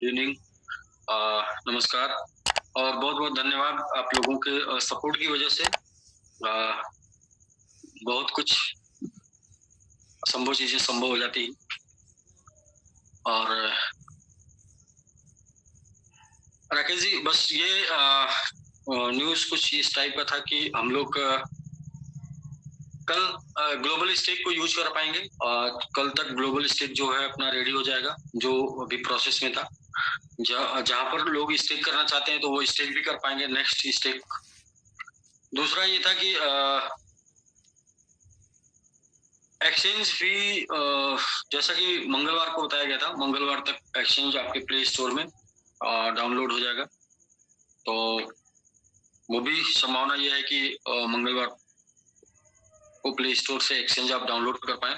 Evening, नमस्कार और बहुत-बहुत धन्यवाद आप लोगों के सपोर्ट की वजह से बहुत कुछ असंभव चीज़ें संभव हो जाती हैं। और राकेश जी, बस ये न्यूज़ कुछ इस टाइप का था कि हम लोग कल ग्लोबल स्टेक को यूज़ कर पाएँगे। कल तक ग्लोबल स्टेक जो है अपना रेडी हो जाएगा, जो अभी प्रोसेस में था। जहाँ पर लोग स्टेक करना चाहते हैं तो वो स्टेक भी कर पाएँगे नेक्स्ट स्टेक। दूसरा ये था कि एक्सचेंज फी जैसा कि मंगलवार को बताया गया था, मंगलवार तक एक्सचेंज आपके प्ले स्टोर में डाउनलोड हो जाएगा। तो वो भी संभावना ये है कि मंगलवार को प्ले स्टोर से एक्सचेंज आप डाउनलोड कर पाएँ।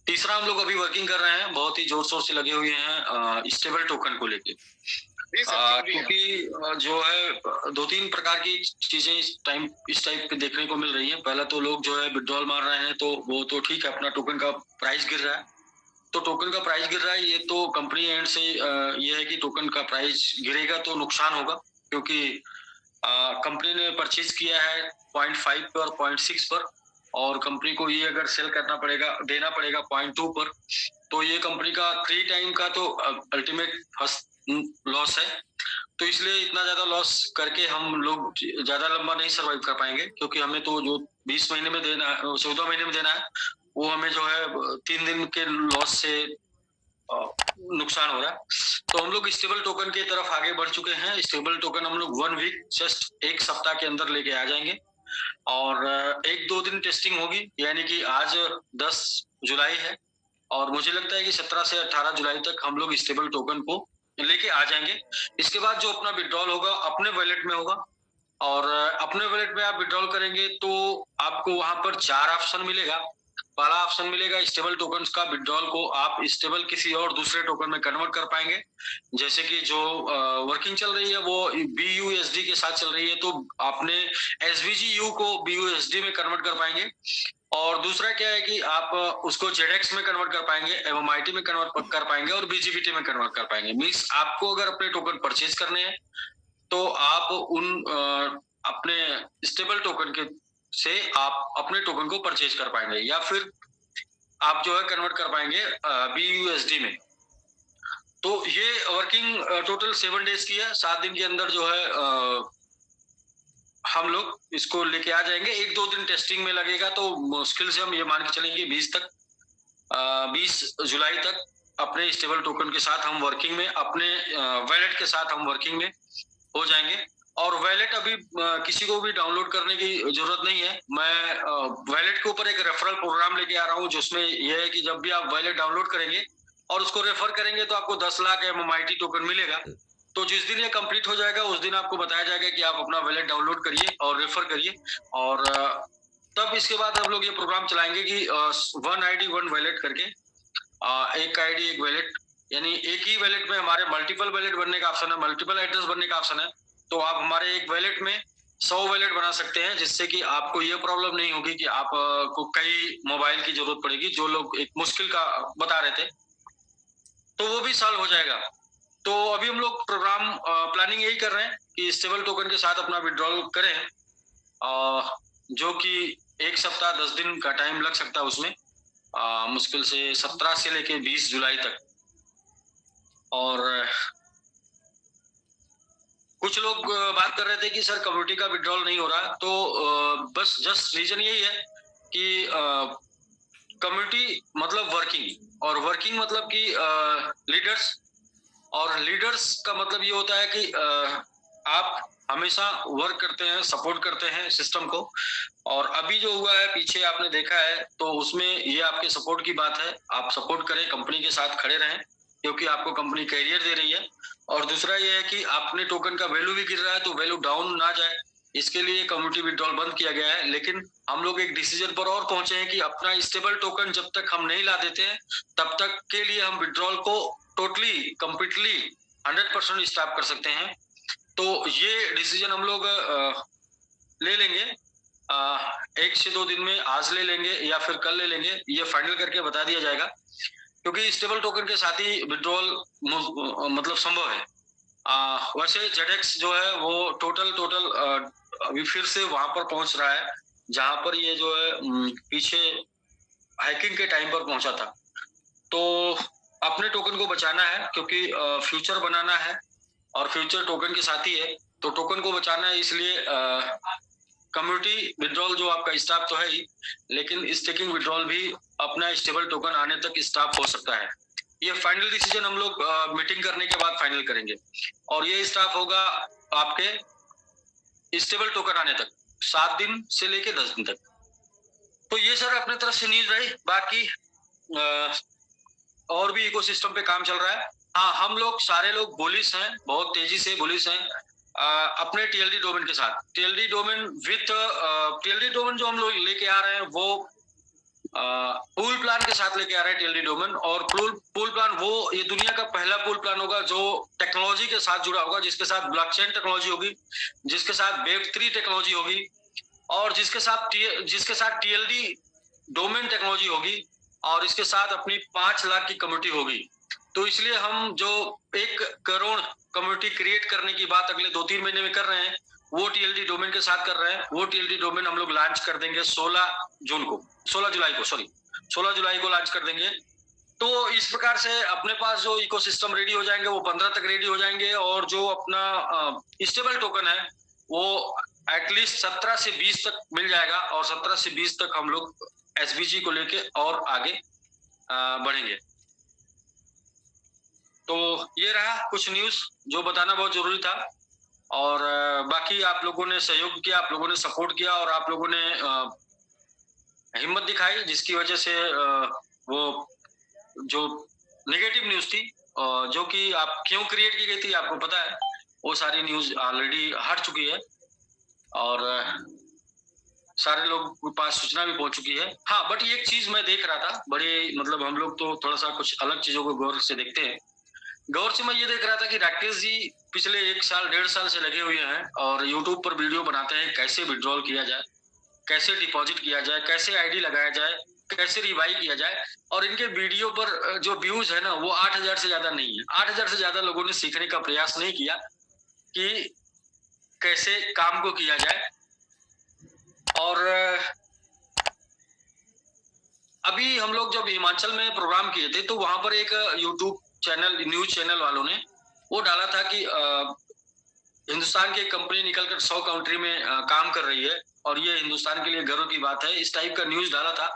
तीसरा हम लोग अभी वर्किंग कर रहे हैं, बहुत ही जोर-शोर से लगे हुए हैं स्टेबल टोकन को लेके। क्योंकि जो है 2-3 प्रकार की चीज़ें इस टाइप पे देखने को मिल रही हैं। पहला तो लोग जो है विथड्रॉल मार रहे हैं, तो वो तो ठीक है, अपना टोकन का प्राइस गिर रहा है। तो टोकन का प्राइस गिर रहा है, ये तो कंपनी एंड से ये है कि टोकन का प्राइस गिरेगा तो नुकसान होगा, क्योंकि कंपनी ने परचेज किया है 0.5 पे और 0.6 पर, और कंपनी को ये अगर सेल करना पड़ेगा, देना पड़ेगा 0.2 पर, तो ये कंपनी का 3 टाइम का तो अल्टीमेट फर्स्ट लॉस है। तो इसलिए इतना ज्यादा लॉस करके हम लोग ज्यादा लंबा नहीं सर्वाइव कर पाएंगे, क्योंकि हमें तो जो 20 महीने में देना है, 14 महीने में देना है, वो हमें जो है 3 दिन के लॉस से नुकसान हो रहा है। तो हम लोग स्टेबल टोकन की तरफ आगे बढ़ चुके हैं। स्टेबल टोकन हम लोग 1 वीक, जस्ट 1 सप्ताह के अंदर लेके आ जाएंगे, और 1-2 दिन टेस्टिंग होगी, यानी कि आज 10 जुलाई है, और मुझे लगता है कि 17 से 18 जुलाई तक हम लोग स्टेबल टोकन को लेके आ जाएंगे। इसके बाद जो अपना विड्रॉल होगा अपने वॉलेट में होगा, और अपने वॉलेट में आप विड्रॉल करेंगे तो आपको वहां पर 4 ऑप्शन मिलेगा। पहला ऑप्शन मिलेगा स्टेबल टोकन्स का विड्रॉल को आप स्टेबल किसी और दूसरे टोकन में कन्वर्ट कर पाएंगे। जैसे कि जो वर्किंग चल रही है वो BUSD के साथ चल रही है, तो आपने SVGU को BUSD में कन्वर्ट कर पाएंगे। और दूसरा क्या है कि आप उसको ZX में कन्वर्ट कर पाएंगे, MMIT में कन्वर्ट कर पाएंगे, और BGBT में कन्वर्ट कर पाएंगे। मीन्स आपको अगर अपने टोकन परचेज करने हैं तो आप अपने स्टेबल टोकन के से आप अपने टोकन को परचेज कर पाएंगे, या फिर आप जो है कन्वर्ट कर पाएंगे BUSD में। तो ये वर्किंग टोटल 7 डेज की है। 7 दिन के अंदर जो है हम लोग इसको लेके आ जाएंगे। 1-2 दिन टेस्टिंग में लगेगा, तो मुश्किल से हम ये मान के चलेंगे 20 जुलाई तक अपने स्टेबल टोकन के साथ हम वर्किंग में, अपने वॉलेट के साथ हम वर्किंग में हो जाएंगे। और वॉलेट अभी किसी को भी डाउनलोड करने की जरूरत नहीं है। मैं वॉलेट के ऊपर एक रेफरल प्रोग्राम लेके आ रहा हूँ, जिसमें यह है कि जब भी आप वॉलेट डाउनलोड करेंगे और उसको रेफर करेंगे तो आपको 10 लाख MMIT टोकन मिलेगा। तो जिस दिन ये कंप्लीट हो जाएगा उस दिन आपको बताया जाएगा कि आप अपना वॉलेट डाउनलोड करिए और रेफर करिए, और तब इसके बाद हम लोग ये प्रोग्राम चलाएंगे कि 1 ID 1 वॉलेट करके, एक आईडी एक वॉलेट, यानी एक ही वॉलेट में हमारे मल्टीपल वॉलेट बनने का ऑप्शन है, मल्टीपल एड्रेस बनने का ऑप्शन है। तो आप हमारे एक वॉलेट में 100 वॉलेट बना सकते हैं, जिससे कि आपको ये प्रॉब्लम नहीं होगी कि आप को कई मोबाइल की जरूरत पड़ेगी, जो लोग एक मुश्किल का बता रहे थे, तो वो भी सॉल्व हो जाएगा। तो अभी हम लोग प्रोग्राम प्लानिंग यही कर रहे हैं कि स्टेबल टोकन के साथ अपना विड्रॉल करें, जो कि 1 सप्ताह 10 दिन का टाइम लग सकता है उसमें, मुश्किल से 17 से लेके 20 जुलाई तक। और कुछ लोग बात कर रहे थे कि सर कम्युनिटी का विड्रॉल नहीं हो रहा, तो बस जस्ट रीजन यही है कि कम्युनिटी मतलब वर्किंग, और वर्किंग मतलब कि लीडर्स, और लीडर्स का मतलब ये होता है कि आप हमेशा वर्क करते हैं, सपोर्ट करते हैं सिस्टम को। और अभी जो हुआ है पीछे आपने देखा है, तो उसमें ये आपके सपोर्ट की बात है। आप सपोर्ट करें, कंपनी के साथ खड़े रहें, क्योंकि आपको कंपनी कैरियर दे रही है। और दूसरा ये है कि आपने टोकन का वैल्यू भी गिर रहा है, तो वैल्यू डाउन ना जाए, इसके लिए कम्युनिटी विड्रॉल बंद किया गया है। लेकिन हम लोग एक डिसीजन पर और पहुंचे हैं कि अपना स्टेबल टोकन जब तक हम नहीं ला देते हैं, तब तक के लिए हम विड्रॉल को टोटली कंप्लीटली 100% स्टॉप कर सकते हैं। तो ये डिसीजन हम लोग ले लेंगे 1 से 2 दिन में, आज ले लेंगे या फिर कल ले लेंगे, ये फाइनल करके बता दिया जाएगा। क्योंकि स्टेबल टोकन के साथ ही विड्रॉल मतलब संभव है। वैसे जेडेक्स जो है वो टोटल अभी फिर से वहां पर पहुंच रहा है जहां पर ये जो है पीछे हैकिंग के टाइम पर पहुंचा था। तो अपने टोकन को बचाना है, क्योंकि फ्यूचर बनाना है और फ्यूचर टोकन के साथ ही है, तो टोकन को बचाना है। इसलिए कम्युनिटी विड्रॉल जो आपका स्टाफ तो है ही, लेकिन स्टेकिंग विड्रॉल भी अपना स्टेबल टोकन आने तक स्टाफ हो सकता है। ये फाइनल डिसीजन हम लोग मीटिंग करने के बाद फाइनल करेंगे, और ये स्टाफ होगा आपके स्टेबल टोकन आने तक 7 दिन से लेके 10 दिन तक। तो ये सर अपने तरफ से न्यूज रही। बाकी और भी इकोसिस्टम पे काम चल रहा है। हाँ, हम लोग सारे लोग बुलिश हैं, बहुत तेजी से बुलिश हैं अपने टीएलडी डोमेन के साथ। TLD domain with TLD domain जो हम लोग लेके आ रहे हैं वो पूल प्लान के साथ लेके आ रहे हैं टीएलडी डोमेन। और पूल प्लान वो ये दुनिया का पहला पूल प्लान होगा जो टेक्नोलॉजी के साथ जुड़ा होगा, जिसके साथ ब्लॉकचेन टेक्नोलॉजी होगी, जिसके साथ वेब3 टेक्नोलॉजी होगी, और जिसके साथ टीएलडी डोमेन टेक्नोलॉजी होगी, और इसके साथ अपनी 5 लाख की कम्युनिटी होगी। तो इसलिए हम जो 1 करोड़ कम्युनिटी क्रिएट करने की बात अगले 2-3 महीने में कर रहे हैं, वो टीएलडी डोमेन के साथ कर रहे हैं। वो टीएलडी डोमेन हम लोग लॉन्च कर देंगे 16 जुलाई को लॉन्च कर देंगे। तो इस प्रकार से अपने पास जो इकोसिस्टम रेडी हो जाएंगे वो 15 तक रेडी हो जाएंगे, और जो अपना स्टेबल टोकन है वो एटलीस्ट 17 से 20 तक मिल जाएगा, और 17 से 20 तक हम लोग एसबीजी को लेके और आगे बढ़ेंगे। तो ये रहा कुछ न्यूज जो बताना बहुत जरूरी था। और बाकी आप लोगों ने सहयोग किया, आप लोगों ने सपोर्ट किया, और आप लोगों ने हिम्मत दिखाई, जिसकी वजह से वो जो नेगेटिव न्यूज थी जो कि आप क्यों क्रिएट की गई थी आपको पता है, वो सारी न्यूज ऑलरेडी हट चुकी है, और सारे लोग के पास सूचना भी पहुंच चुकी है। हाँ, बट एक चीज मैं देख रहा था, बड़े मतलब हम लोग तो थोड़ा सा कुछ अलग चीजों को गौर से देखते हैं। गौर से मैं ये देख रहा था कि राकेश जी पिछले 1 साल 1.5 साल से लगे हुए हैं और यूट्यूब पर वीडियो बनाते हैं कैसे विड्रॉल किया जाए, कैसे डिपॉजिट किया जाए, कैसे आईडी लगाया जाए, कैसे रिवाई किया जाए। और इनके वीडियो पर जो व्यूज है ना वो 8,000 से ज्यादा नहीं है। 8,000 से ज्यादा लोगों ने सीखने का प्रयास नहीं किया कि कैसे काम को किया जाए। और अभी हम लोग जब हिमाचल में प्रोग्राम किए थे तो वहां पर एक यूट्यूब चैनल, न्यूज चैनल वालों ने वो डाला था कि हिंदुस्तान की एक कंपनी निकलकर 100 कंट्री में काम कर रही है और ये हिंदुस्तान के लिए गर्व की बात है, इस टाइप का न्यूज डाला था।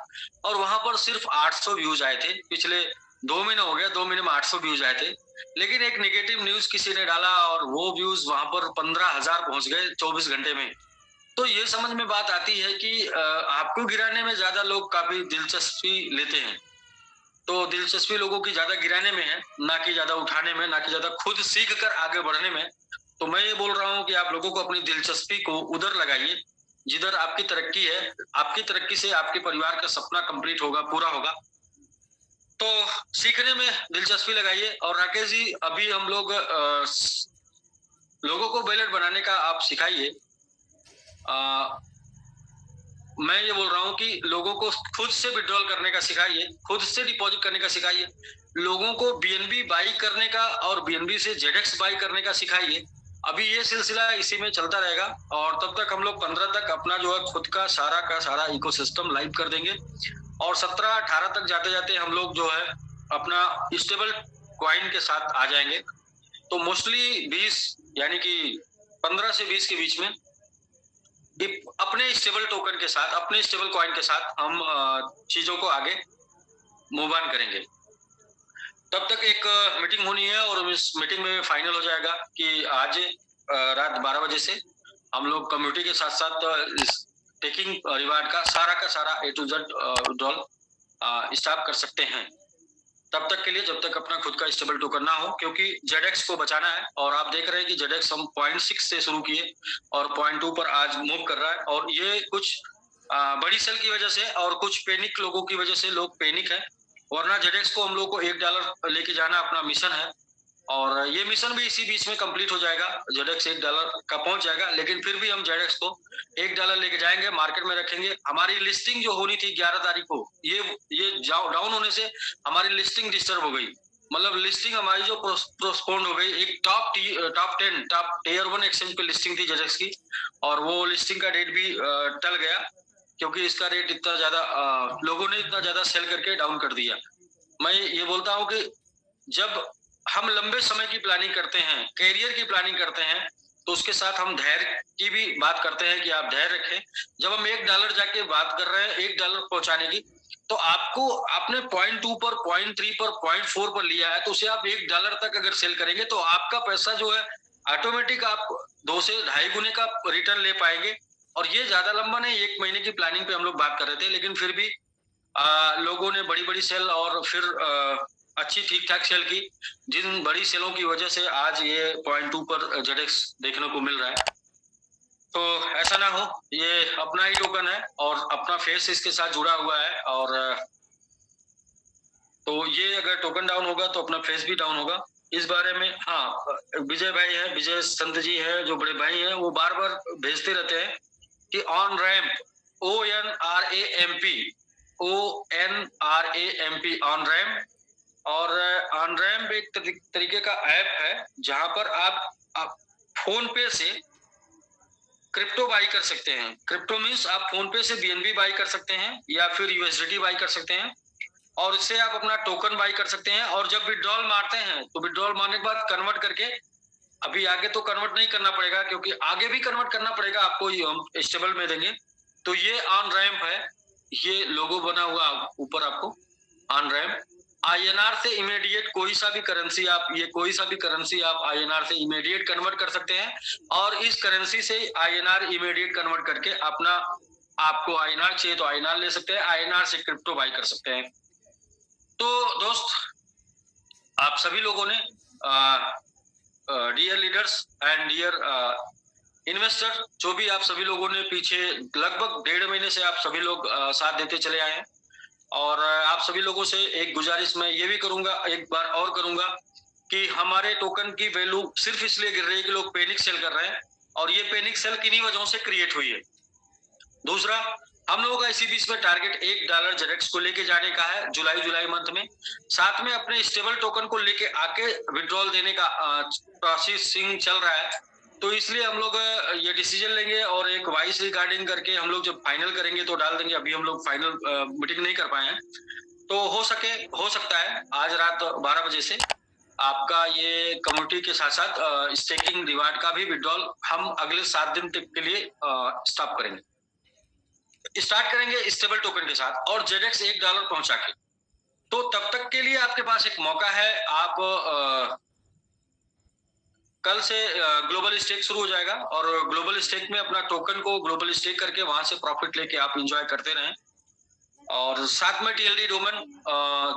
और वहां पर सिर्फ 800 व्यूज आए थे। पिछले 2 महीने हो गए, 2 महीने में 800 व्यूज आए थे। लेकिन एक नेगेटिव न्यूज किसी ने डाला और वो व्यूज वहां पर 15,000 पहुंच गए 24 घंटे में। तो ये समझ में बात आती है कि आपको गिराने में ज्यादा लोग काफी दिलचस्पी लेते हैं। तो दिलचस्पी लोगों की ज्यादा गिराने में है, ना कि ज्यादा उठाने में, ना कि ज्यादा खुद सीख कर आगे बढ़ने में। तो मैं ये बोल रहा हूँ कि आप लोगों को अपनी दिलचस्पी को उधर लगाइए जिधर आपकी तरक्की है। आपकी तरक्की से आपके परिवार का सपना कंप्लीट होगा, पूरा होगा। तो सीखने में दिलचस्पी लगाइए। और राकेश जी, अभी हम लोग लोगों को बैलेट बनाने का आप सिखाइए। मैं ये बोल रहा हूँ कि लोगों को खुद से विड्रॉल करने का सिखाइए, खुद से डिपॉजिट करने का सिखाइए, लोगों को बीएनबी बाई करने का और बीएनबी से जेडेक्स बाई करने का सिखाइए। अभी ये सिलसिला इसी में चलता रहेगा और तब तक हम लोग 15 तक अपना जो है खुद का सारा इकोसिस्टम लाइव कर देंगे। और 17-18 तक जाते जाते हम लोग जो है अपना स्टेबल कॉइन के साथ आ जाएंगे। तो मोस्टली 20 यानी कि 15 से 20 के बीच में अपने स्टेबल टोकन के साथ, अपने स्टेबल कॉइन के साथ हम चीजों को आगे मूव ऑन करेंगे। तब तक एक मीटिंग होनी है और इस मीटिंग में फाइनल हो जाएगा कि आज रात 12 बजे से हम लोग कम्युनिटी के साथ साथ टेकिंग रिवार्ड का सारा A to Z withdrawal start कर सकते हैं। तब तक के लिए जब तक अपना खुद का स्टेबल टोकन ना हो, क्योंकि जेडेक्स को बचाना है। और आप देख रहे हैं कि जेडेक्स हम 0.6 से शुरू किए और 0.2 पर आज मूव कर रहा है। और ये कुछ बड़ी सेल की वजह से और कुछ पैनिक लोगों की वजह से लोग पैनिक है, वरना जेडेक्स को हम लोग को $1 लेके जाना अपना मिशन है। और ये मिशन भी इसी बीच में कंप्लीट हो जाएगा, जेडेक्स $1 का पहुंच जाएगा। लेकिन फिर भी हम जेडेक्स को $1 लेके जाएंगे, मार्केट में रखेंगे। हमारी लिस्टिंग जो होनी थी 11 तारीख को, ये डाउन होने से हमारी लिस्टिंग डिस्टर्ब हो गई। मतलब लिस्टिंग हमारी जो पोस्टपोन्ड हो गई। एक टॉप 10 टियर 1 एक्सचेंज पे लिस्टिंग थी जेडेक्स की, और वो लिस्टिंग का डेट भी टल गया, क्योंकि इसका रेट इतना ज्यादा लोगों ने इतना ज्यादा सेल करके डाउन कर दिया। मैं ये बोलता हूँ कि जब हम लंबे समय की प्लानिंग करते हैं, कैरियर की प्लानिंग करते हैं, तो उसके साथ हम धैर्य की भी बात करते हैं कि आप धैर्य रखें। जब हम $1 जाके बात कर रहे हैं $1 पहुंचाने की, तो आपको आपने 0.2 पर, 0.3 पर, 0.4 पर लिया है, तो उसे आप $1 तक अगर सेल करेंगे तो आपका पैसा जो है ऑटोमेटिक आप 2 से ढाई गुने का रिटर्न ले पाएंगे। और ये ज्यादा लंबा नहीं, 1 महीने की प्लानिंग पे हम लोग बात कर रहे थे, लेकिन फिर भी लोगों ने बड़ी बड़ी सेल और फिर अच्छी ठीक ठाक सेल की, जिन बड़ी सेलों की वजह से आज ये 0.2 पर जेडेक्स देखने को मिल रहा है। तो ऐसा ना हो, ये अपना ही टोकन है और अपना फेस इसके साथ जुड़ा हुआ है, और तो ये अगर टोकन डाउन होगा तो अपना फेस भी डाउन होगा। इस बारे में हाँ, विजय भाई है, विजय संत जी है, जो बड़े भाई हैं, वो बार बार भेजते रहते हैं कि on ramp, ONRAMP on ramp. और ऑन रैम्प एक तरीके का ऐप है जहां पर आप फोन पे से क्रिप्टो बाई कर सकते हैं। क्रिप्टो मीन्स आप फोन पे से BNB बाई कर सकते हैं या फिर USDT बाई कर सकते हैं, और इससे आप अपना टोकन बाई कर सकते हैं। और जब विड्रॉल मारते हैं तो विड्रॉल मारने के बाद कन्वर्ट करके, अभी आगे तो कन्वर्ट नहीं करना पड़ेगा, क्योंकि आगे भी कन्वर्ट करना पड़ेगा आपको, ये हम स्टेबल में देंगे। तो ये ऑन रैम्प है, ये लोगो बना हुआ ऊपर आपको ऑन रैम्प। INR से इमीडिएट कोई सा भी करेंसी आप INR से इमीडिएट कन्वर्ट कर सकते हैं, और इस करेंसी से INR इमीडिएट कन्वर्ट करके अपना, आपको INR चाहिए तो INR ले सकते हैं, INR से क्रिप्टो बाई कर सकते हैं। तो दोस्त, आप सभी लोगों ने dear leaders and dear investor, जो भी आप सभी लोगों ने पीछे लगभग 1.5 महीने से आप सभी लोग साथ देते चले आए हैं, और आप सभी लोगों से एक गुजारिश मैं ये भी करूंगा, एक बार और करूंगा, कि हमारे टोकन की वैल्यू सिर्फ इसलिए गिर रही है कि लोग पैनिक सेल कर रहे हैं, और ये पैनिक सेल किन्हीं वजहों से क्रिएट हुई है। दूसरा, हम लोगों का इसी बीच में टारगेट $1 जेडेक्स को लेके जाने का है जुलाई मंथ में। साथ में अपने स्टेबल टोकन को लेके आके विड्रॉल देने का प्रोसेसिंग चल रहा है। तो इसलिए हम लोग ये डिसीजन लेंगे, और एक वाइस रिगार्डिंग करके हम लोग जब फाइनल करेंगे तो डाल देंगे। अभी हम लोग फाइनल मीटिंग नहीं कर पाए हैं, तो हो सकता है आज रात 12 बजे से आपका ये कम्युनिटी के साथ साथ स्टेकिंग रिवार्ड का भी विड्रॉल हम अगले 7 दिन तक के लिए स्टॉप स्टार्ट करेंगे स्टेबल टोकन के साथ, और जेडेक्स $1 पहुंचा के। तो तब तक के लिए आपके पास एक मौका है, आप कल से ग्लोबल स्टेक शुरू हो जाएगा, और ग्लोबल स्टेक में अपना टोकन को ग्लोबल स्टेक करके वहां से प्रॉफिट लेके आप एंजॉय करते रहें। और साथ में TLD डोमेन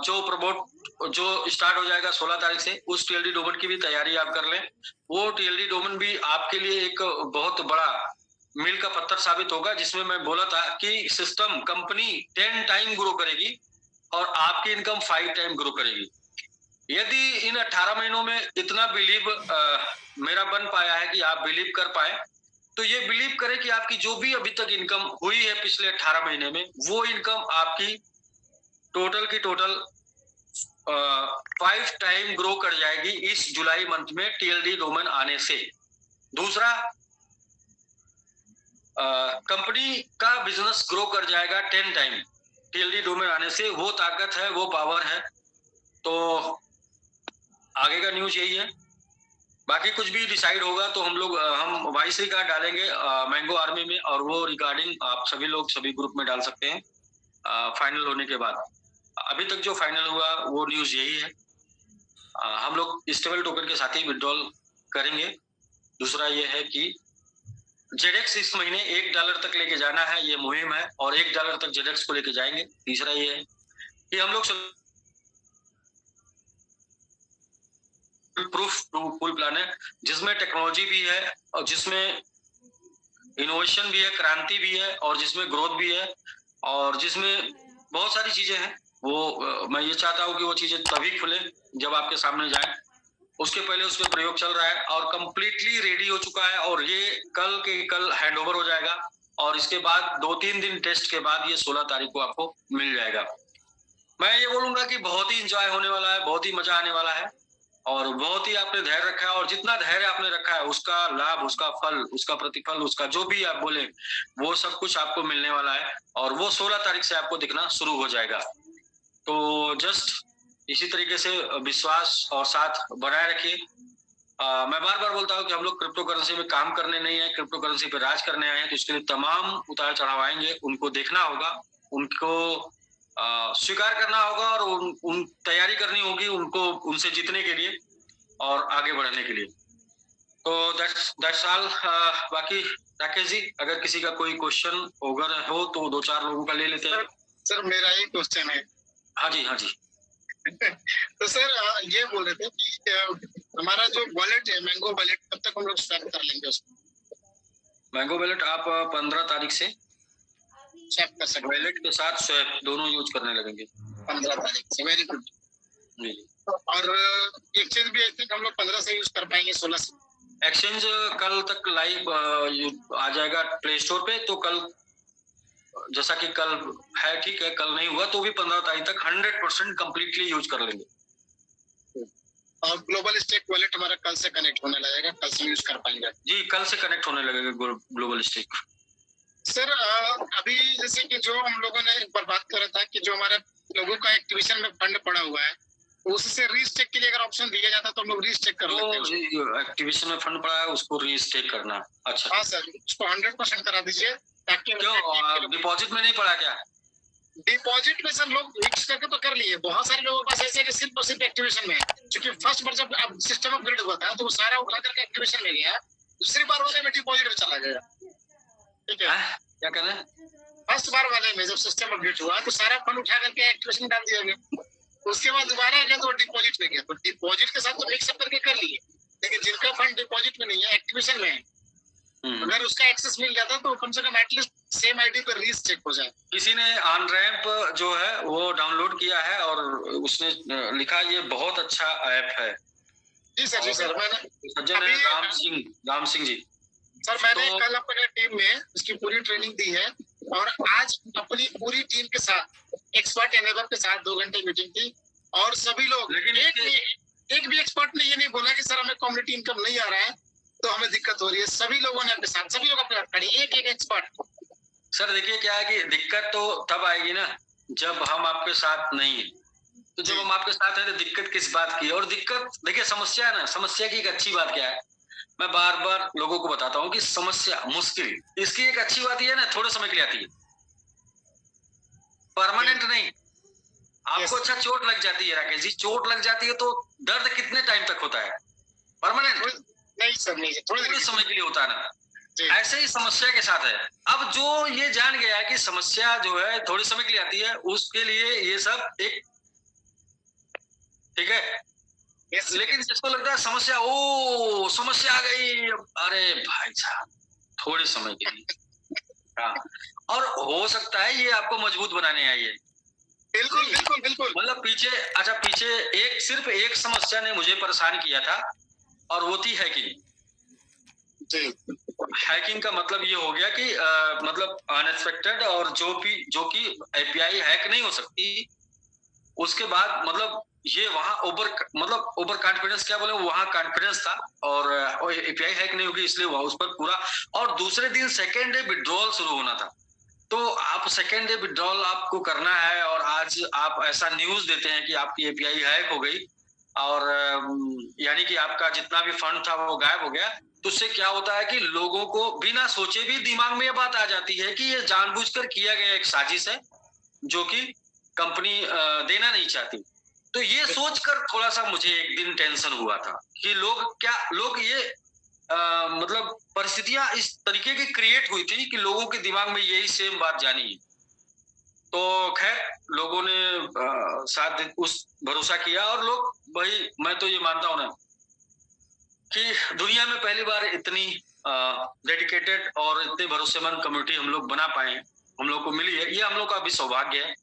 जो स्टार्ट हो जाएगा 16 तारीख से, उस TLD डोमेन की भी तैयारी आप कर लें। वो TLD डोमेन भी आपके लिए एक बहुत बड़ा मील का पत्थर साबित होगा, जिसमें मैं बोला था कि सिस्टम कंपनी 10 टाइम ग्रो करेगी और आपकी इनकम 5 टाइम ग्रो करेगी। यदि इन 18 महीनों में इतना बिलीव मेरा बन पाया है कि आप बिलीव कर पाए, तो ये बिलीव करें कि आपकी जो भी अभी तक इनकम हुई है पिछले 18 महीने में, वो इनकम आपकी टोटल की टोटल 5 टाइम ग्रो कर जाएगी इस जुलाई मंथ में TLD डोमेन आने से। दूसरा, कंपनी का बिजनेस ग्रो कर जाएगा 10 टाइम TLD डोमेन आने से। वो ताकत है, वो पावर है। तो आगे का न्यूज यही है। बाकी कुछ भी डिसाइड होगा तो हम वाइस रिगार्ड डालेंगे मैंगो आर्मी में, और वो रिगार्डिंग आप सभी लोग सभी ग्रुप में डाल सकते हैं फाइनल होने के बाद। अभी तक जो फाइनल हुआ वो न्यूज यही है। हम लोग स्टेबल टोकन के साथ ही विड्रॉल करेंगे। दूसरा ये है कि जेडेक्स इस महीने $1 तक लेके जाना है, ये मुहिम है, और $1 तक जेडेक्स को लेके जाएंगे। तीसरा ये है कि हम लोग प्रूफ फुल प्लान है, जिसमें टेक्नोलॉजी भी है, और जिसमें इनोवेशन भी है, क्रांति भी है, और जिसमें ग्रोथ भी है, और जिसमें बहुत सारी चीजें हैं। वो मैं ये चाहता हूँ कि वो चीजें तभी खुले जब आपके सामने जाए। उसके पहले उसमें प्रयोग चल रहा है और कंप्लीटली रेडी हो चुका है और ये कल के कल हैंडओवर हो जाएगा और इसके बाद 2-3 दिन टेस्ट के बाद ये 16 तारीख को आपको मिल जाएगा। मैं ये बोलूंगा कि बहुत ही एंजॉय होने वाला है, बहुत ही मजा आने वाला है और बहुत ही आपने धैर्य रखा है और जितना धैर्य आपने रखा है उसका लाभ, उसका फल, उसका प्रतिफल, उसका जो भी आप बोले वो सब कुछ आपको मिलने वाला है और वो 16 तारीख से आपको दिखना शुरू हो जाएगा। तो जस्ट इसी तरीके से विश्वास और साथ बनाए रखिए। मैं बार-बार बोलता हूँ कि हम लोग क्रिप्टो करेंसी में काम करने नहीं है, क्रिप्टो करेंसी पे राज करने आए हैं, तो इसके लिए तमाम उतार-चढ़ाव आएँगे, उनको देखना होगा, उनको स्वीकार करना होगा और उन तैयारी करनी होगी उनको उनसे जीतने के लिए और आगे बढ़ने के लिए। तो दैट्स ऑल। बाकी राकेश जी, अगर किसी का कोई क्वेश्चन अगर हो तो 2-4 लोगों का ले लेते हैं। सर मेरा ही क्वेश्चन है। हाँ जी, हाँ जी। तो सर ये बोल रहे थे कि हमारा जो वॉलेट है मैंगो वॉलेट, कब तक हम लोग स्वैप कर लेंगे उसको? मैंगो वॉलेट आप 15 तारीख से स्वैप कर सकते हैं। वॉलेट के साथ स्वैप दोनों यूज करने लगेंगे 15 तारीख से। वेरी गुड जी। और एक्सचेंज भी आई थिंक हम लोग 15 से यूज कर पाएंगे, 16 से। एक्सचेंज कल तक लाइव आ जाएगा प्ले स्टोर पे, तो कल जैसा कि कल है, ठीक है, कल नहीं हुआ तो भी 15 तारीख तक 100% कंप्लीटली यूज कर लेंगे। और ग्लोबल स्टेक वॉलेट हमारा कल से कनेक्ट होने लगेगा, कल से यूज कर पाएंगे। जी, कल से कनेक्ट होने लगेगा ग्लोबल स्टेक। सर अभी जैसे कि जो हम लोगों ने एक बार बात कर रहा था कि जो हमारे लोगों का एक्टिवेशन में फंड पड़ा हुआ है, उससे रीस्टेक के लिए अगर ऑप्शन दिया जाता तो हम लोग रीस्टेक कर लेते हैं। एक्टिवेशन में फंड पड़ा है उसको रीस्टेक करना। अच्छा, हाँ सर, उसको 100% करा दीजिए ताकि क्यों डिपॉजिट में नहीं पड़ा क्या? डिपॉजिट में सर लोग मिक्स करके तो कर लिए, बहुत सारे लोगों के पास ऐसे कि सिर्फ और सिर्फ एक्टिवेशन में है। क्योंकि फर्स्ट बार जब अब सिस्टम अपग्रेड हुआ था तो वो सारा उठा करके एक्टिवेशन में गया, दूसरी बार वाले में डिपॉजिट में चला गया। ठीक है, क्या कर रहे हैं? फर्स्ट बार वाले में जब सिस्टम अपडेट हुआ तो सारा फंड उठा करके एक्टिवेशन में डाल दिया गया, उसके बाद दोबारा गया तो डिपॉजिट में गया। तो डिपॉजिट के साथ तो मिक्सअप करके कर लिए, लेकिन जिनका फंड डिपॉजिट में नहीं है, एक्टिवेशन में है, अगर उसका एक्सेस मिल जाता तो कम से कम एटलीस्ट सेम आईडी पर रीचेक हो जाए। किसी ने ऑन रैंप जो है वो डाउनलोड किया है और उसने लिखा ये बहुत अच्छा ऐप है। जी सर, जी सर, मैंने सज्जन है राम सिंह जी सर, मैंने कल अपने टीम में उसकी पूरी ट्रेनिंग दी है और आज अपनी पूरी टीम के साथ एक्सपर्ट एनेबल के साथ 2 घंटे मीटिंग की और सभी लोग, लेकिन एक भी एक्सपर्ट ने ये नहीं बोला कि सर हमें कम्युनिटी इनकम नहीं आ रहा है तो हमें दिक्कत हो रही है। सभी लोगों ने अपने साथ, सभी लोग अपने खड़े, एक एक्सपर्ट। सर देखिए क्या है कि दिक्कत तो तब आएगी ना जब हम आपके साथ नहीं है, तो जब हम आपके साथ हैं तो दिक्कत किस बात की? और दिक्कत देखिए, समस्या है ना, समस्या की एक अच्छी बात क्या है, मैं बार बार लोगों को बताता हूँ कि समस्या मुश्किल, इसकी एक अच्छी बात ये है ना, थोड़े समय के लिए आती है, परमानेंट नहीं। आपको अच्छा चोट लग जाती है राकेश जी, चोट लग जाती है तो दर्द कितने टाइम तक होता है? परमानेंट नहीं सर, नहीं, थोड़े समय के लिए होता है ना। ऐसे ही समस्या के साथ है। अब जो ये जान गया है कि समस्या जो है थोड़े समय के लिए आती है, उसके लिए ये सब एक ठीक है। लेकिन जिसको लगता है समस्या, ओ समस्या आ गई, अरे भाई साहब थोड़े समय के लिए हाँ, और हो सकता है ये आपको मजबूत बनाने आई है। बिल्कुल बिल्कुल बिल्कुल। मतलब पीछे सिर्फ एक समस्या ने मुझे परेशान किया था और वो थी हैकिंग। हैकिंग का मतलब ये हो गया कि मतलब अनएक्सपेक्टेड और जो कि एपीआई हैक नहीं हो सकती, उसके बाद मतलब ये वहां ओवर कॉन्फिडेंस क्या बोले, वहां कॉन्फिडेंस था और एपीआई हैक नहीं होगी इसलिए वहां उस पर पूरा। और दूसरे दिन सेकेंड डे विड्रॉल शुरू होना था, तो आप सेकेंड डे विड्रॉल आपको करना है और आज आप ऐसा न्यूज देते हैं कि आपकी एपीआई हैक हो गई और यानी कि आपका जितना भी फंड था वो गायब हो गया। तो उससे क्या होता है कि लोगों को बिना सोचे भी दिमाग में ये बात आ जाती है कि ये जानबूझकर किया गया एक साजिश है जो कि कंपनी देना नहीं चाहती। तो ये सोचकर थोड़ा सा मुझे एक दिन टेंशन हुआ था कि लोग ये मतलब परिस्थितियां इस तरीके की क्रिएट हुई थी कि लोगों के दिमाग में यही सेम बात जानी है। तो खैर लोगों ने साथ उस भरोसा किया और लोग, भाई मैं तो ये मानता हूं ना कि दुनिया में पहली बार इतनी डेडिकेटेड और इतने भरोसेमंद कम्युनिटी हम लोग बना पाए हैं, हम लोग को मिली है, ये हम लोग का भी सौभाग्य है।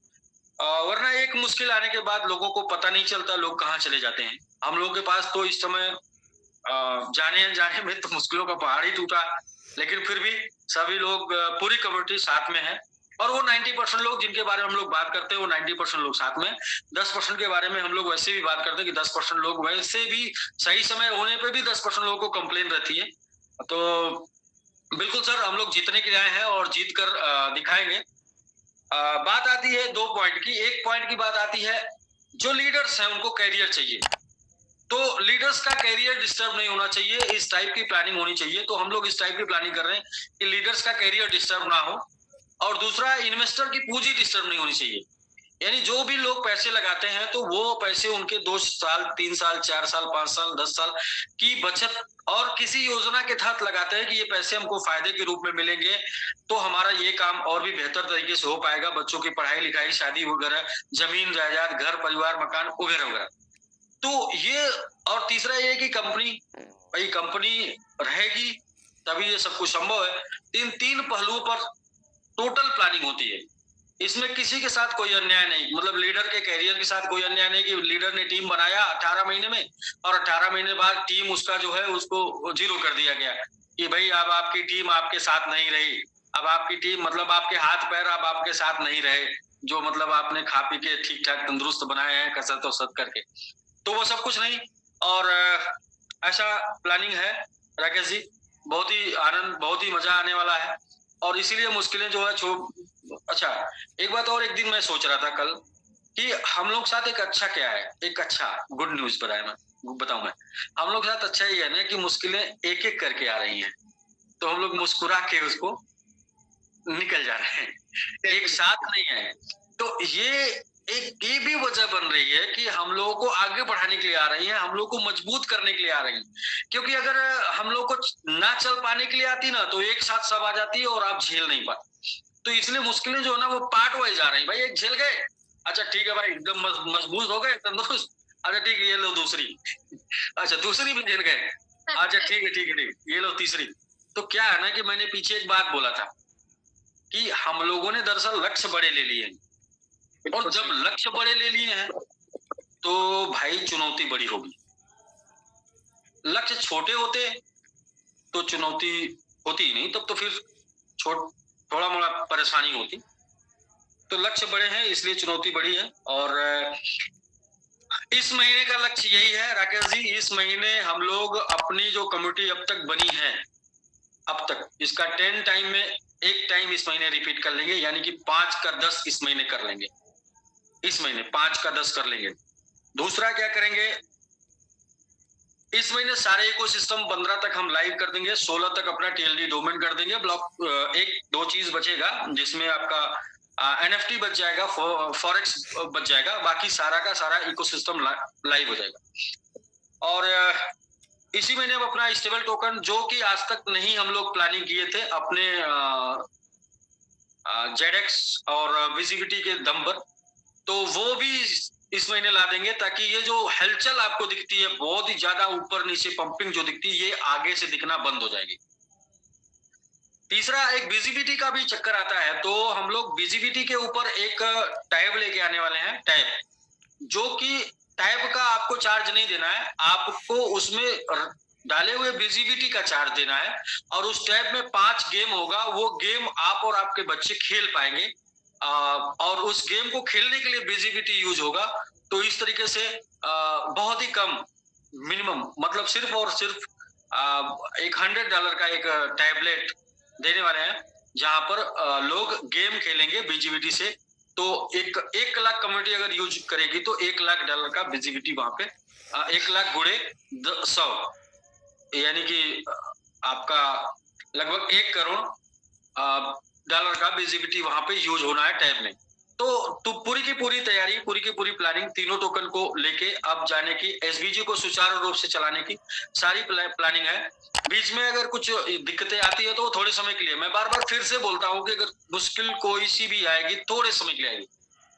वरना एक मुश्किल आने के बाद लोगों को पता नहीं चलता लोग कहाँ चले जाते हैं। हम लोगों के पास तो इस समय जाने अनजाने में तो मुश्किलों का पहाड़ ही टूटा, लेकिन फिर भी सभी लोग पूरी कम्युनिटी साथ में है। और वो 90% लोग जिनके बारे में हम लोग बात करते हैं वो 90% लोग साथ में। 10% के बारे में हम लोग वैसे भी बात करते हैं कि 10% लोग वैसे भी सही समय होने पे भी 10% लोगों को कंप्लेन रहती है। तो बिल्कुल सर, हम लोग जीतने के लिए आए हैं और जीत कर दिखाएंगे। बात आती है 2 पॉइंट की। एक पॉइंट की बात आती है, जो लीडर्स हैं उनको कैरियर चाहिए, तो लीडर्स का कैरियर डिस्टर्ब नहीं होना चाहिए, इस टाइप की प्लानिंग होनी चाहिए। तो हम लोग इस टाइप की प्लानिंग कर रहे हैं कि लीडर्स का कैरियर डिस्टर्ब ना हो, और दूसरा इन्वेस्टर की पूंजी डिस्टर्ब नहीं होनी चाहिए। यानी जो भी लोग पैसे लगाते हैं तो वो पैसे उनके 2 साल, 3 साल, 4 साल, 5 साल, 10 साल की बचत और किसी योजना के तहत लगाते हैं कि ये पैसे हमको फायदे के रूप में मिलेंगे, तो हमारा ये काम और भी बेहतर तरीके से हो पाएगा। बच्चों की पढ़ाई लिखाई, शादी वगैरह, जमीन जायदाद, घर परिवार, मकान वगैरह वगैरह। तो ये, और तीसरा ये कि कंपनी रहेगी तभी ये सब कुछ संभव है। इन 3 पहलुओं पर टोटल प्लानिंग होती है। इसमें किसी के साथ कोई अन्याय नहीं, मतलब लीडर के कैरियर के साथ कोई अन्याय नहीं कि लीडर ने टीम बनाया 18 महीने में और 18 महीने बाद टीम उसका जो है उसको जीरो कर दिया गया कि भाई अब आपकी टीम आपके साथ नहीं रही, अब आपकी टीम मतलब आपके हाथ पैर अब आपके साथ नहीं रहे, जो मतलब आपने खा पी के ठीक ठाक तंदुरुस्त बनाए हैं कसरत वसरत करके। तो वो सब कुछ नहीं। और ऐसा प्लानिंग है राकेश जी, बहुत ही आनंद, बहुत ही मजा आने वाला है। और इसीलिए मुश्किलें जो है अच्छा, एक बात और, एक दिन मैं सोच रहा था कल कि हम लोग साथ एक अच्छा क्या है, एक अच्छा गुड न्यूज बताऊं मैं, हम लोग साथ अच्छा ही है ना कि मुश्किलें एक एक करके आ रही हैं, तो हम लोग मुस्कुरा के उसको निकल जा रहे हैं, एक साथ नहीं है। तो ये भी वजह बन रही है कि हम लोगों को आगे बढ़ाने के लिए आ रही है, हम लोग को मजबूत करने के लिए आ रही है। क्योंकि अगर हम लोग को ना चल पाने के लिए आती ना तो एक साथ सब आ जाती है और आप झेल नहीं पाते। तो इसलिए मुश्किलें जो है ना वो पार्ट वाइज आ रही है। भाई एक झेल गए, अच्छा ठीक है भाई, एकदम मजबूत हो गए, तंदुरुस्त, अच्छा ठीक है ये लो दूसरी, अच्छा दूसरी भी झेल गए, अच्छा ठीक है ठीक है ठीक, ये लो तीसरी। तो क्या है ना कि मैंने पीछे एक बात बोला था कि हम लोगों ने दरअसल लक्ष्य बड़े ले लिए हैं, और जब लक्ष्य बड़े ले लिए हैं तो भाई चुनौती बड़ी होगी। लक्ष्य छोटे होते तो चुनौती होती ही नहीं, तब तो फिर थोड़ा मोड़ा परेशानी होती। तो लक्ष्य बड़े हैं इसलिए चुनौती बड़ी है। और इस महीने का लक्ष्य यही है राकेश जी, इस महीने हम लोग अपनी जो कम्युनिटी अब तक बनी है, अब तक इसका 10 टाइम में एक टाइम इस महीने रिपीट कर लेंगे, यानी कि 5 का 10 इस महीने कर लेंगे। इस महीने 5 का 10 कर लेंगे। दूसरा क्या करेंगे, इस महीने सारे इकोसिस्टम 15 तक हम लाइव कर देंगे, 16 तक अपना TLD डोमेन कर देंगे। ब्लॉक एक दो चीज बचेगा जिसमें आपका NFT बच जाएगा, फॉरेक्स बच जाएगा, बाकी सारा का सारा इकोसिस्टम लाइव हो जाएगा। और इसी महीने अपना स्टेबल टोकन, जो कि आज तक नहीं हम लोग प्लानिंग किए थे अपने जेडेक्स और विजिबिलिटी के दम पर, तो वो भी इस महीने ला देंगे, ताकि ये जो हलचल आपको दिखती है बहुत ही ज्यादा ऊपर नीचे पंपिंग जो दिखती है, ये आगे से दिखना बंद हो जाएगी। तीसरा एक विजिबिलिटी का भी चक्कर आता है, तो हम लोग विजिबिलिटी के ऊपर एक टैब लेके आने वाले हैं, टैब, जो कि टैब का आपको चार्ज नहीं देना है, आपको उसमें डाले हुए विजिबिलिटी का चार्ज देना है। और उस टैब में 5 गेम होगा, वो गेम आप और आपके बच्चे खेल पाएंगे, और उस गेम को खेलने के लिए विजिबिलिटी यूज होगा। तो इस तरीके से बहुत ही कम, मिनिमम मतलब सिर्फ और सिर्फ एक $100 का एक टैबलेट देने वाले हैं, जहां पर लोग गेम खेलेंगे विजिबिलिटी से। तो 1 लाख कम्युनिटी अगर यूज करेगी तो $1 लाख का विजिबिलिटी वहां पे 1 लाख गुणे 100, यानी कि आपका लगभग 1 करोड़ डॉलर का विजिबिलिटी वहां पे यूज होना है टैब में। तो पूरी की पूरी तैयारी, पूरी की पूरी प्लानिंग, तीनों टोकन को लेके अब जाने की, SVG को सुचारू रूप से चलाने की सारी प्लानिंग है। बीच में अगर कुछ दिक्कतें आती है तो वो थोड़े समय के लिए, मैं बार बार फिर से बोलता हूँ कि अगर मुश्किल कोई सी भी आएगी थोड़े समय के लिए आएगी,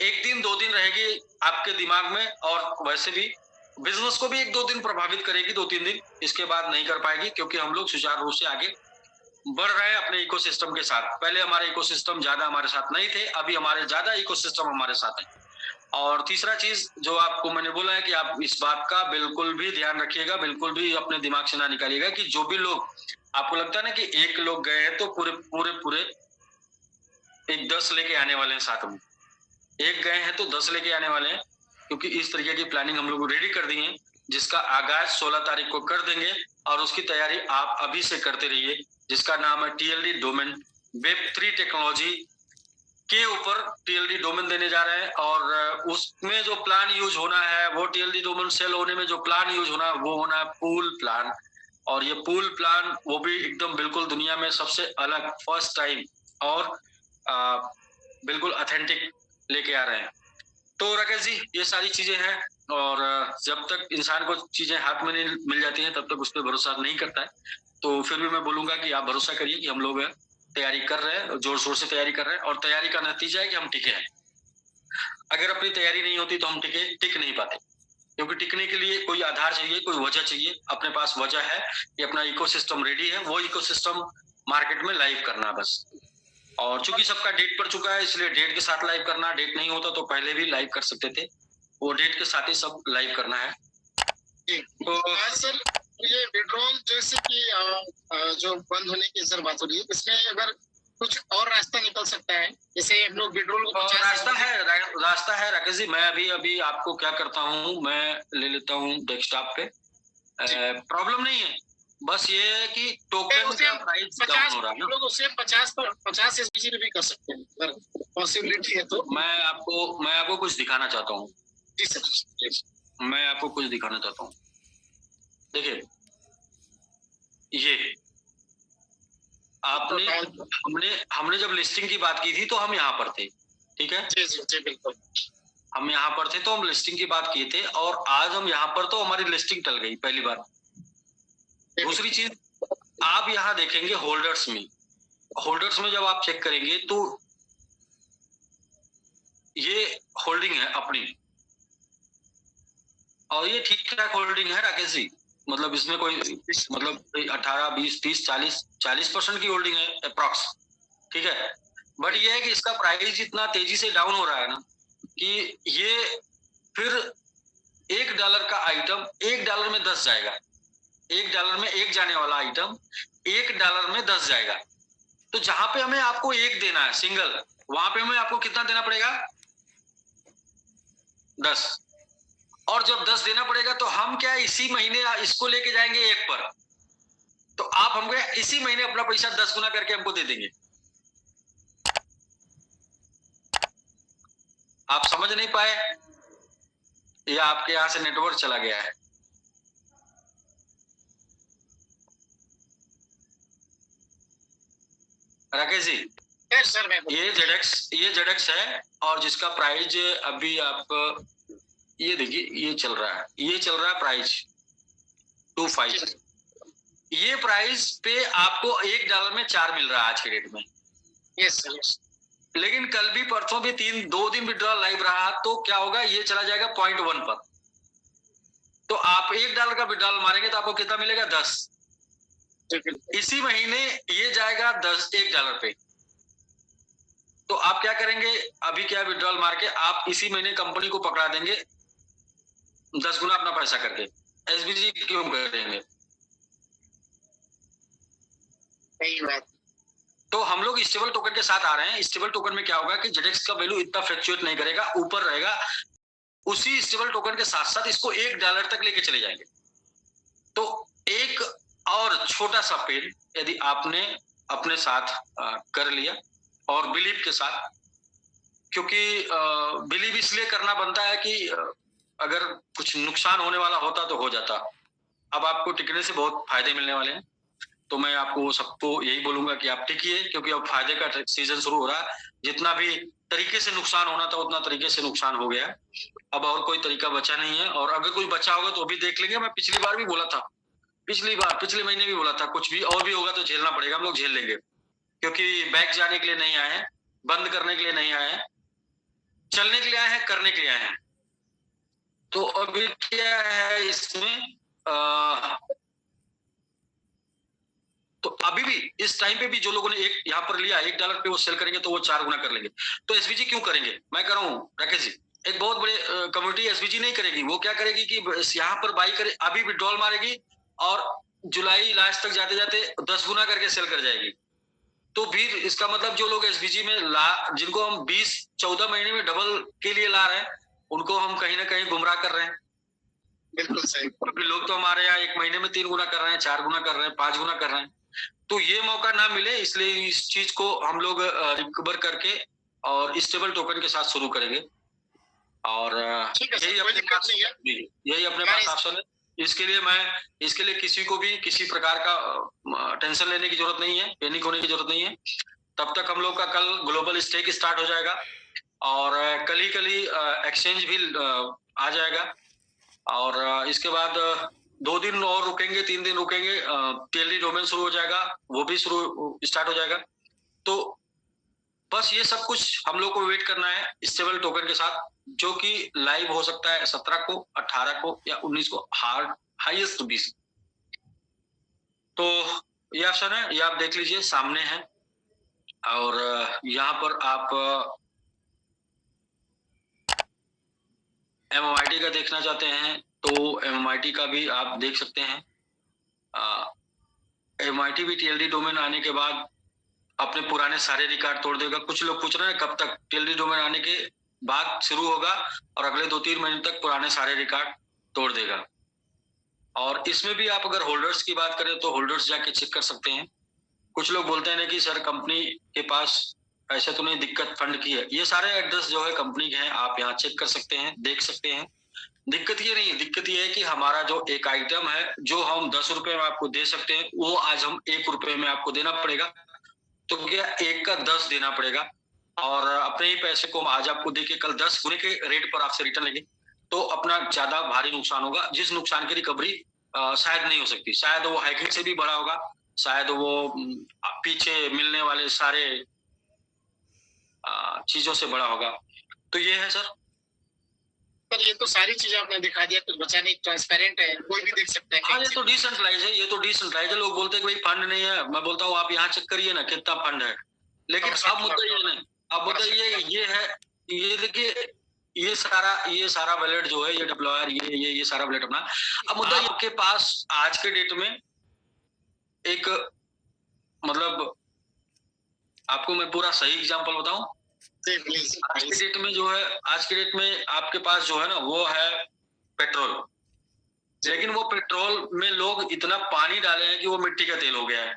1 दिन 2 दिन रहेगी आपके दिमाग में, और वैसे भी बिजनेस को भी 1-2 दिन प्रभावित करेगी, 2-3 दिन, इसके बाद नहीं कर पाएगी, क्योंकि हम लोग सुचारू रूप से आगे बढ़ रहे हैं अपने इकोसिस्टम के साथ। पहले हमारे इकोसिस्टम ज्यादा हमारे साथ नहीं थे, अभी हमारे ज्यादा इकोसिस्टम हमारे साथ है। और तीसरा चीज जो आपको मैंने बोला है कि आप इस बात का बिल्कुल भी ध्यान रखिएगा, बिल्कुल भी अपने दिमाग से ना निकालिएगा कि जो भी लोग आपको लगता है ना कि एक लोग गए हैं तो पूरे पूरे पूरे एक 10 लेके आने वाले हैं साथ में, एक गए हैं तो 10 लेके आने वाले हैं, क्योंकि इस तरीके की प्लानिंग हम लोग रेडी कर दी है, जिसका आगाज 16 तारीख को कर देंगे और उसकी तैयारी आप अभी से करते रहिए, जिसका नाम है TLD डोमेन वेब3 टेक्नोलॉजी के ऊपर TLD डोमेन देने जा रहे हैं। और उसमें जो प्लान यूज होना है, वो TLD डोमेन सेल होने में जो प्लान यूज होना है वो होना है पूल प्लान। और ये पूल प्लान वो भी एकदम बिल्कुल दुनिया में सबसे अलग फर्स्ट टाइम और बिल्कुल ऑथेंटिक लेके आ रहे हैं। तो राकेश जी ये सारी चीजें हैं, और जब तक इंसान को चीजें हाथ में नहीं मिल जाती हैं तब तक उस पर भरोसा नहीं करता है। तो फिर भी मैं बोलूंगा कि आप भरोसा करिए कि हम लोग तैयारी कर रहे हैं, जोर शोर से तैयारी कर रहे हैं, और तैयारी का नतीजा है कि हम टिके हैं। अगर अपनी तैयारी नहीं होती तो हम टिक नहीं पाते, क्योंकि टिकने के लिए कोई आधार चाहिए, कोई वजह चाहिए। अपने पास वजह है कि अपना इकोसिस्टम रेडी है, वो इकोसिस्टम मार्केट में लाइव करना बस। और चूंकि सबका डेट पड़ चुका है इसलिए डेट के साथ लाइव करना, डेट नहीं होता तो पहले भी लाइव कर सकते थे, वो डेट के साथ ही सब लाइव करना है। तो सर ये विड्रॉल जैसे कि जो बंद होने की सर बात हो रही है, इसमें अगर कुछ और रास्ता निकल सकता है, जैसे हम लोग विड्रॉल को रास्ता है राकेश जी। मैं अभी आपको क्या करता हूँ, मैं ले लेता हूँ डेस्कटॉप पे, प्रॉब्लम नहीं है, बस ये है कि टोकन का प्राइस डाउन हो रहा है ना, लोग उसे 50 SBC भी कर सकते हैं, अगर पॉसिबिलिटी है तो। मैं आपको कुछ दिखाना चाहता हूँ। जी सर, मैं आपको कुछ दिखाना चाहता हूँ। देखिए ये हमने जब लिस्टिंग की बात की थी तो हम यहाँ पर थे, ठीक है जी बिल्कुल, हम यहाँ पर थे तो हम लिस्टिंग की बात किए थे, और आज हम यहाँ पर तो हमारी लिस्टिंग टल गई पहली बार। दूसरी चीज आप यहाँ देखेंगे होल्डर्स में जब आप चेक करेंगे तो ये होल्डिंग है अपनी, और ये ठीक ठाक होल्डिंग है राकेश जी। मतलब इसमें कोई 18, 20, 30, 40% की होल्डिंग है अप्रॉक्स, ठीक है। बट ये है कि इसका प्राइस इतना तेजी से डाउन हो रहा है ना कि ये फिर $1 का आइटम $1 में 10 जाएगा, $1 में एक जाने वाला आइटम $1 में 10 जाएगा। तो जहां पे हमें आपको एक देना है सिंगल, वहां पे हमें आपको कितना देना पड़ेगा? 10। और जब 10 देना पड़ेगा तो हम क्या इसी महीने इसको लेके जाएंगे 1 पर, तो आप हमको इसी महीने अपना पैसा 10 गुना करके हमको दे देंगे। आप समझ नहीं पाए या आपके यहां से नेटवर्क चला गया है? राकेश जी सर ये जेडेक्स है, और जिसका प्राइस अभी आप ये देखिए ये चल रहा है प्राइस 25। ये प्राइस पे आपको $1 में 4 मिल रहा है आज के डेट में। Yes sir. लेकिन कल भी परसों भी 2 दिन विड्रॉल लाइव रहा तो क्या होगा, ये चला जाएगा 0.1 पर। तो आप $1 का विड्रॉल मारेंगे तो आपको कितना मिलेगा? 10। इसी महीने ये जाएगा $1 पे। तो आप क्या करेंगे, अभी क्या विड्रॉल मार के आप इसी महीने कंपनी को पकड़ा देंगे 10 गुना अपना पैसा करके। SBC क्यों करेंगे? सही बात। तो हम लोग स्टेबल टोकन के साथ आ रहे हैं। स्टेबल टोकन में क्या होगा कि जेडेक्स का वैल्यू इतना फ्लक्चुएट नहीं करेगा, ऊपर रहेगा। उसी स्टेबल टोकन के साथ साथ इसको $1 तक लेके चले जाएंगे। तो एक और छोटा सा पेन यदि आपने अपने साथ कर लिया, और बिलीव के साथ, क्योंकि बिलीव इसलिए करना बनता है कि अगर कुछ नुकसान होने वाला होता तो हो जाता। अब आपको टिकने से बहुत फायदे मिलने वाले हैं, तो मैं आपको सबको यही बोलूंगा कि आप टिकिए, क्योंकि अब फायदे का सीजन शुरू हो रहा है। जितना भी तरीके से नुकसान होना था उतना तरीके से नुकसान हो गया, अब और कोई तरीका बचा नहीं है। और अगर कोई बचा होगा तो अभी देख लेंगे। मैं पिछली बार भी बोला था, पिछले महीने भी बोला था, कुछ भी और भी होगा तो झेलना पड़ेगा, हम लोग झेल लेंगे, क्योंकि बैक जाने के लिए नहीं आए हैं, बंद करने के लिए नहीं आए हैं, चलने के लिए आए हैं, करने के लिए आए हैं। तो अभी क्या है इसमें तो अभी भी इस टाइम पे भी जो लोगों ने यहाँ पर लिया $1 पे वो सेल करेंगे तो वो 4 गुना कर लेंगे। तो SBG क्यों करेंगे? मैं कह रहा हूँ राकेश जी, एक बहुत बड़े कम्युनिटी एसबीजी नहीं करेगी। वो क्या करेगी कि यहाँ पर बाई करे, अभी विड्रॉल मारेगी और जुलाई लास्ट तक जाते जाते 10 गुना करके सेल कर जाएगी। तो फिर इसका मतलब जो लोग एसबीजी में जिनको हम 20-14 महीने में डबल के लिए ला रहे हैं, उनको हम कहीं ना कहीं गुमराह कर रहे हैं। बिल्कुल सही। क्योंकि लोग तो हमारे यहाँ 1 महीने में 3 गुना कर रहे हैं, 4 गुना कर रहे हैं, 5 गुना कर रहे हैं। तो ये मौका ना मिले, इसलिए इस चीज को हम लोग रिकवर करके और स्टेबल टोकन के साथ शुरू करेंगे। और यही अपने पास ऑप्शन है। इसके लिए किसी को भी किसी प्रकार का टेंशन लेने की जरूरत नहीं है, पैनिक होने की जरूरत नहीं है। तब तक हम लोग का कल ग्लोबल स्टेक स्टार्ट हो जाएगा और कल ही एक्सचेंज भी आ जाएगा। और इसके बाद 2 दिन और रुकेंगे, 3 दिन रुकेंगे, टीएलडी डोमेन शुरू हो जाएगा, वो भी स्टार्ट हो जाएगा। तो बस ये सब कुछ हम लोग को वेट करना है स्टेबल टोकन के साथ, जो कि लाइव हो सकता है 17 को, 18 को या 19 को, हाईएस्ट 20। तो ये ऑप्शन है, ये आप देख लीजिए, सामने है। और यहाँ पर आप MMIT का देखना चाहते हैं तो MMIT का भी आप देख सकते हैं। MMIT भी टीएलडी डोमेन आने के बाद अपने पुराने सारे रिकॉर्ड तोड़ देगा। कुछ लोग पूछ रहे हैं कब तक, टीएलडी डोमेन आने के बाद शुरू होगा और अगले 2-3 महीने तक पुराने सारे रिकॉर्ड तोड़ देगा। और इसमें भी आप अगर होल्डर्स की बात करें तो होल्डर्स जाके चेक कर सकते हैं। कुछ लोग बोलते हैं ना कि सर कंपनी के पास ऐसा तो नहीं, दिक्कत फंड की है। ये सारे एड्रेस जो है कंपनी के हैं, आप यहाँ चेक कर सकते हैं, देख सकते हैं। दिक्कत ये नहीं है, दिक्कत ये है कि हमारा जो एक आइटम है जो हम 10 रुपए में आपको दे सकते हैं, वो आज हम 1 रुपए में आपको देना पड़ेगा। तो क्या 1 का 10 देना पड़ेगा और अपने ही पैसे को आज आपको देके कल 10 गुने के रेट पर आपसे रिटर्न लेंगे, तो अपना ज्यादा भारी नुकसान होगा, जिस नुकसान की रिकवरी शायद नहीं हो सकती। शायद वो हैकिंग से भी बड़ा होगा, शायद वो पीछे मिलने वाले सारे चीजों से बड़ा होगा। तो ये है सर। पर ये तो सारी चीजें आपने दिखा दिया, कुछ बचा नहीं, ट्रांसपेरेंट है, कोई भी देख सकता है। हाँ, ये तो डिसेंट्रलाइज है, ये तो डिसेंट्रलाइज है। लोग बोलते हैं कि भाई फंड नहीं है, मैं बोलता हूँ आप यहाँ चेक करिए ना कितना फंड है। लेकिन अब मुद्दा ये नहीं, अब मुद्दा ये है, ये देखिए ये सारा वैलेट जो है, ये डिप्लॉयर, ये सारा वैलेट अपना। अब मुद्दा आपके पास आज के डेट में एक, मतलब आपको मैं पूरा सही एग्जांपल बताऊं, आज के डेट में जो है, आज के डेट में आपके पास जो है ना, वो है पेट्रोल। लेकिन वो पेट्रोल में लोग इतना पानी डाले हैं कि वो मिट्टी का तेल हो गया है।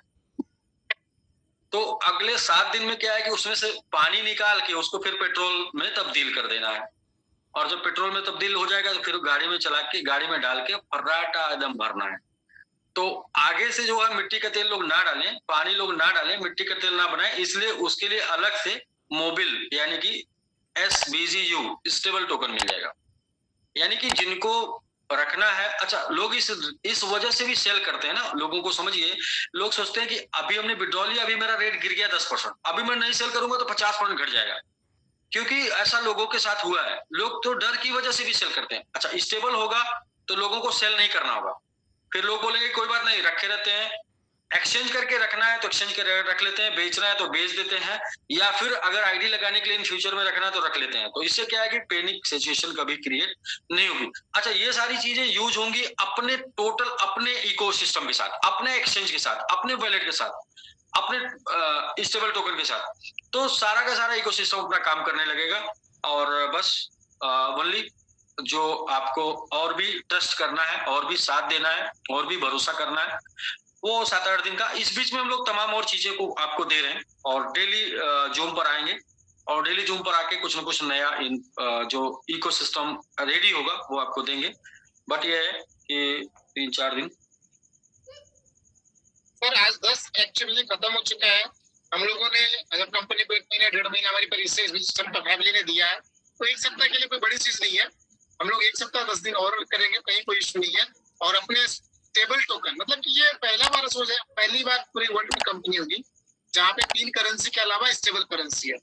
तो अगले 7 दिन में क्या है कि उसमें से पानी निकाल के उसको फिर पेट्रोल में तब्दील कर देना है। और जब पेट्रोल में तब्दील हो जाएगा तो फिर गाड़ी में चला के, गाड़ी में डाल के फर्राटा एकदम भरना है। तो आगे से जो है मिट्टी का तेल लोग ना डालें, पानी लोग ना डालें, मिट्टी का तेल ना बनाएं, इसलिए उसके लिए अलग से मोबिल यानी कि SBGU स्टेबल टोकन मिल जाएगा। यानी कि जिनको रखना है, अच्छा लोग इस वजह से भी सेल करते हैं ना, लोगों को समझिए। लोग सोचते हैं कि अभी हमने विड्रॉ लिया, अभी मेरा रेट गिर गया 10%, अभी मैं नहीं सेल करूंगा तो 50% घट जाएगा। क्योंकि ऐसा लोगों के साथ हुआ है, लोग तो डर की वजह से भी सेल करते हैं। अच्छा स्टेबल होगा तो लोगों को सेल नहीं करना होगा, फिर लोग बोलेंगे कोई बात नहीं, रखे रहते हैं। एक्सचेंज करके रखना है तो एक्सचेंज कर रख लेते हैं, बेचना है तो बेच देते हैं, या फिर अगर आईडी लगाने के लिए इन फ्यूचर में रखना है तो रख लेते हैं। तो इससे क्या है कि पैनिक सिचुएशन कभी क्रिएट नहीं होगी। अच्छा ये सारी चीजें यूज होंगी अपने टोटल, अपने इकोसिस्टम के साथ, अपने एक्सचेंज के साथ, अपने वॉलेट के साथ, अपने स्टेबल टोकन के साथ। तो सारा का सारा इकोसिस्टम अपना काम करने लगेगा। और बस ओनली जो आपको और भी ट्रस्ट करना है, और भी साथ देना है, और भी भरोसा करना है, वो 7-8 दिन का। इस बीच में हम लोग तमाम और चीजें को आपको दे रहे हैं और डेली जूम पर आएंगे और डेली जूम पर आके कुछ ना कुछ नया जो इकोसिस्टम रेडी होगा वो आपको देंगे। बट ये है कि 3-4 दिन सर, आज 10 एक्चुअली खत्म हो चुका है। हम लोगों ने अगर कंपनी को 1 महीना 1.5 महीना हमारी परिचय सिस्टम पर फैमिली ने दिया है, तो 1 सप्ताह के लिए कोई बड़ी चीज नहीं है। हम लोग 1 सप्ताह 10 दिन और करेंगे, कहीं कोई इशू नहीं है। और अपने स्टेबल टोकन, मतलब कि ये पहली बार पूरी वर्ल्ड में कंपनी होगी जहाँ पे 3 करेंसी के अलावा स्टेबल करेंसी है,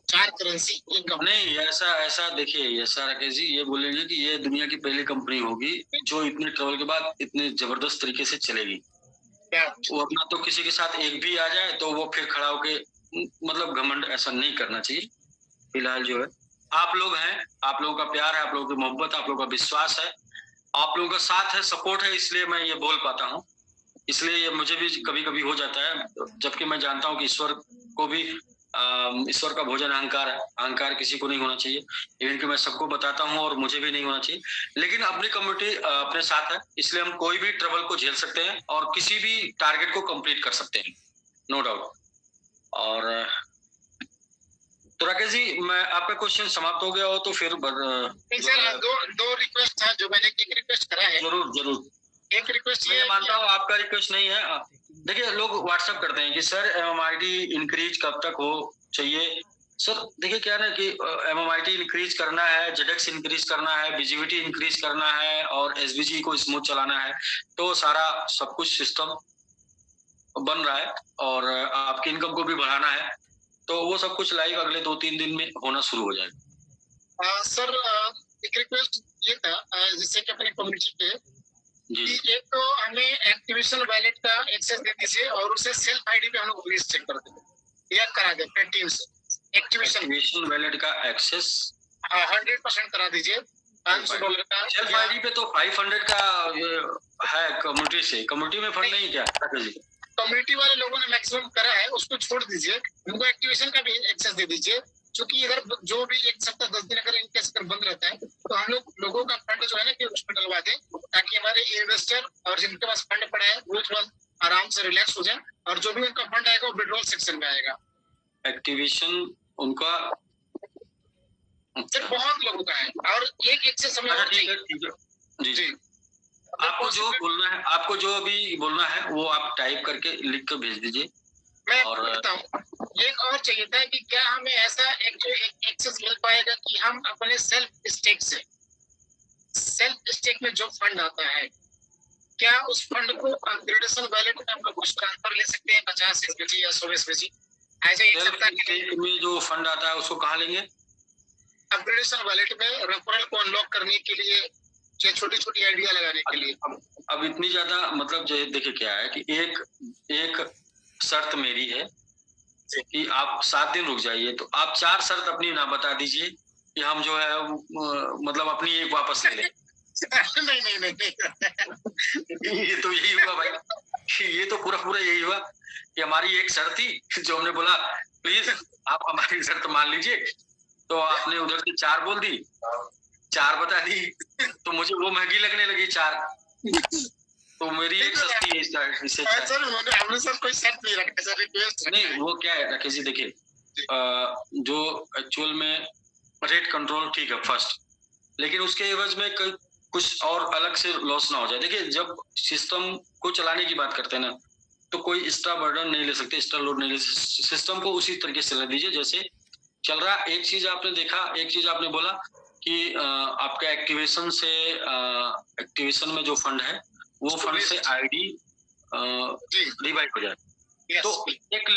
4 करेंसी नहीं। ऐसा देखिए, ऐसा राकेश जी ये बोलेंगे कि ये दुनिया की पहली कंपनी होगी जो इतने ट्रबल के बाद इतने जबरदस्त तरीके से चलेगी। वो अपना तो किसी के साथ एक भी आ जाए तो वो फिर खड़ा होके, मतलब घमंड ऐसा नहीं करना चाहिए फिलहाल जो है। आप लोग हैं, आप लोगों का प्यार है, आप लोगों की मोहब्बत, आप लोगों का विश्वास है, आप लोगों का साथ है, सपोर्ट है, इसलिए मैं ये बोल पाता हूँ। इसलिए ये मुझे भी कभी-कभी हो जाता है, जबकि मैं जानता हूँ कि ईश्वर को भी ईश्वर का भोजन अहंकार है, अहंकार किसी को नहीं होना चाहिए। इवन कि मैं सबको बताता हूँ और मुझे भी नहीं होना चाहिए। लेकिन अपनी कम्युनिटी अपने साथ है, इसलिए हम कोई भी ट्रबल को झेल सकते हैं और किसी भी टारगेट को कंप्लीट कर सकते हैं, नो डाउट। और तो राकेश जी, मैं आपका क्वेश्चन समाप्त हो गया हो तो फिर नहीं सर, दो रिक्वेस्ट था जो मैंने एक रिक्वेस्ट करा है। जरूर। एक रिक्वेस्ट ये मैं मानता हूँ आपका रिक्वेस्ट नहीं है। देखिए, लोग व्हाट्सएप करते हैं कि सर MMIT इंक्रीज कब तक हो चाहिए। सर देखिए क्या है ना कि MMIT इंक्रीज करना है, जेडेक्स इंक्रीज करना है, BGVT इंक्रीज करना है और SBG को स्मूथ चलाना है, तो सारा सब कुछ सिस्टम बन रहा है और आपकी इनकम को भी बढ़ाना है, तो वो सब कुछ लाइव अगले 2-3 दिन में होना शुरू हो जाएगा। सर एक रिक्वेस्ट ये था जिससे कि अपने कम्युनिटी पे जी कि एक तो हमें एक्टिवेशन वैलेट का एक्सेस दे दीजिए और उसे सेल्फ आईडी पे हम लोग रिलीज चेक कर देंगे, या करा दें टीम से एक्टिवेशन वैलेट का एक्सेस 100% करा दीजिए। $500 का सेल्फ आईडी पे तो 500 का है कम्युनिटी से। कम्युनिटी में फंड नहीं क्या जी? कम्युनिटी वाले लोगों ने मैक्सिमम करा है, उसको छोड़ दीजिए, उनको एक्टिवेशन का भी एक्सेस दे दीजिए, क्योंकि इधर जो भी 1 सप्ताह 10 दिन अगर इनकेस अगर बंद रहता है तो हम लोगों का फंड जो है ना कि उसमें डलवा दें, ताकि हमारे इन्वेस्टर और जिनके पास फंड पड़ा है वो थोड़ा आराम से रिलैक्स हो जाए, और जो भी उनका फंड आएगा वो विड्रॉल सेक्शन में आएगा। एक्टिवेशन उनका सिर्फ बहुत लोगों का है और एक एक्सेस हमें और ठीक है जी। आपको जो बोलना है, आपको जो अभी बोलना है वो आप टाइप करके लिख कर भेज दीजिए। मैं बोलता हूँ, एक और चाहिए था कि क्या हमें ऐसा एक्सेस मिल पाएगा कि हम अपने सेल्फ स्टेक में जो फंड आता है, क्या उस फंड को अपग्रेडेशन वैलेट में हम लोग कुछ ट्रांसफर ले सकते हैं, 50 SBG या 100 SBG? ऐसे एक सप्ताह के लिए में जो फंड आता है उसको कहाँ लेंगे? अपग्रेडेशन वैलेट में रेफरल को अनलॉक करने के लिए, छोटी छोटी आइडिया लगाने के लिए। अब इतनी ज्यादा मतलब देखिए क्या है कि एक शर्त मेरी है कि आप 7 दिन रुक जाइए, तो आप 4 शर्त अपनी ना बता दीजिए कि हम जो है मतलब अपनी एक वापस ले लें। नहीं ये तो यही हुआ भाई, ये तो पूरा यही हुआ कि हमारी एक शर्त थी जो हमने बोला प्लीज आप हमारी शर्त मान लीजिए, तो आपने उधर से 4 बोल दी, 4 बता दी, तो मुझे वो महंगी लगने लगी 4, तो मेरी एक सस्ती है इससे। सर हमने सर कोई शर्त नहीं रखा सर, रिक्वेस्ट नहीं वो क्या है राकेश जी, देखिए जो एक्चुअल में रेट कंट्रोल ठीक है फर्स्ट, लेकिन उसके एवज में कुछ और अलग से लॉस ना हो जाए। देखिए जब सिस्टम को चलाने की बात करते हैं ना, तो कोई एक्स्ट्रा बर्डन नहीं ले सकते, एक्स्ट्रा लोड नहीं ले सकते, सिस्टम को उसी तरीके से चला दीजिए जैसे चल रहा। एक चीज आपने देखा, एक चीज आपने बोला कि आपका एक्टिवेशन में जो फंड है वो फंड से आईडी रिवाइव हो जाए, तो एक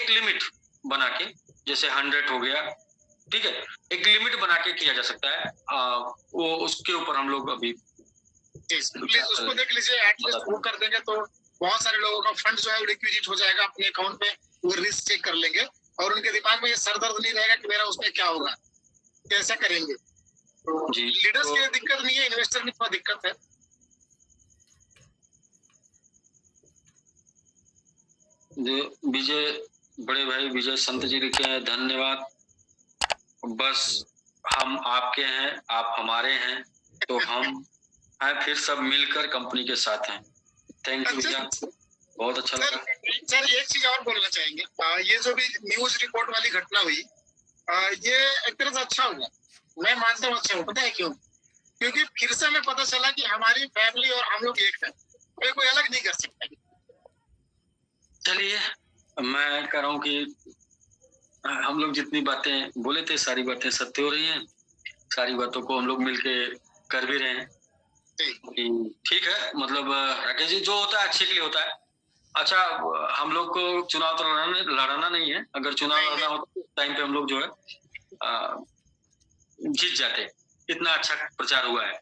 लिमिट बना के, जैसे 100 हो गया, ठीक है, एक लिमिट बना के किया जा सकता है। वो उसके ऊपर हम लोग अभी उसको देख लीजिए, एटलीस्ट वो कर देंगे तो बहुत सारे लोगों का फंड जो है रिक्विजिट हो जाएगा अपने अकाउंट में, वो रिस्क चेक कर लेंगे और उनके दिमाग में ये सर दर्द नहीं रहेगा कि मेरा उसमें क्या होगा, कैसा करेंगे। तो लीडर्स के लिए दिक्कत नहीं है, इन्वेस्टर में थोड़ा दिक्कत है। विजय बड़े भाई विजय संत जी लिखे हैं, धन्यवाद। बस हम आपके हैं, आप हमारे हैं, तो हम हैं फिर सब मिलकर कंपनी के साथ हैं। थैंक यू भैया, बहुत अच्छा लगा। सर एक चीज और बोलना चाहेंगे, ये जो भी न्यूज रिपोर्ट वाली घटना हुई, ये एक तरह से अच्छा हुआ, मैं मानता हूँ अच्छा हुआ। पता है क्यों? क्योंकि फिर से हमें पता चला कि हमारी फैमिली और हम लोग एक है, कोई अलग नहीं कर सकता। चलिए मैं कह रहा हूँ कि हम लोग जितनी बातें बोले थे सारी बातें सत्य हो रही हैं, सारी बातों को हम लोग मिलके कर भी रहे हैं। ठीक है, मतलब राकेश जी जो होता है अच्छे के लिए होता है। अच्छा, हम लोग को चुनाव तो लड़ाना नहीं है, अगर चुनाव लड़ना हो तो टाइम पे हम लोग जो है जीत जाते। इतना अच्छा प्रचार हुआ है,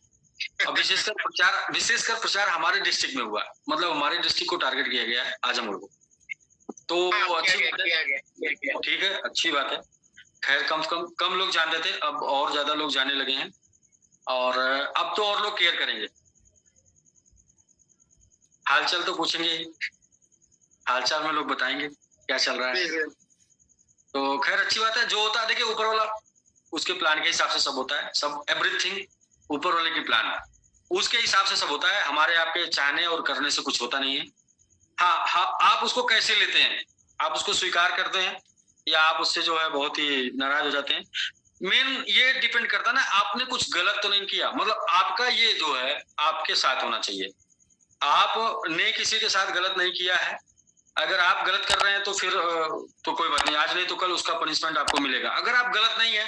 अब विशेषकर प्रचार हमारे डिस्ट्रिक्ट में हुआ, मतलब हमारे डिस्ट्रिक्ट को टारगेट किया गया है आजमगढ़ को, तो अच्छी बात है, ठीक है, अच्छी बात है। खैर कम लोग जान रहे थे, अब और ज्यादा लोग जाने लगे हैं और अब तो और लोग केयर करेंगे। हालचाल तो पूछेंगे ही, हालचाल में लोग बताएंगे क्या चल रहा है। तो खैर अच्छी बात है, जो होता है देखिए ऊपर वाला उसके प्लान के हिसाब से सब होता है, सब एवरीथिंग ऊपर वाले की प्लान उसके हिसाब से सब होता है। हमारे आपके चाहने और करने से कुछ होता नहीं है। हाँ, आप उसको कैसे लेते हैं, आप उसको स्वीकार करते हैं या आप उससे जो है बहुत ही नाराज हो जाते हैं। मेन ये डिपेंड करता है ना, आपने कुछ गलत तो नहीं किया, मतलब आपका ये जो है आपके साथ होना चाहिए। आपने किसी के साथ गलत नहीं किया है, अगर आप गलत कर रहे हैं तो फिर तो कोई बात नहीं, आज नहीं तो कल उसका पनिशमेंट आपको मिलेगा। अगर आप गलत नहीं है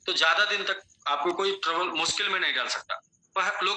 तो ज्यादा दिन तक आपको कोई ट्रबल मुश्किल में नहीं डाल सकता। पर लोगों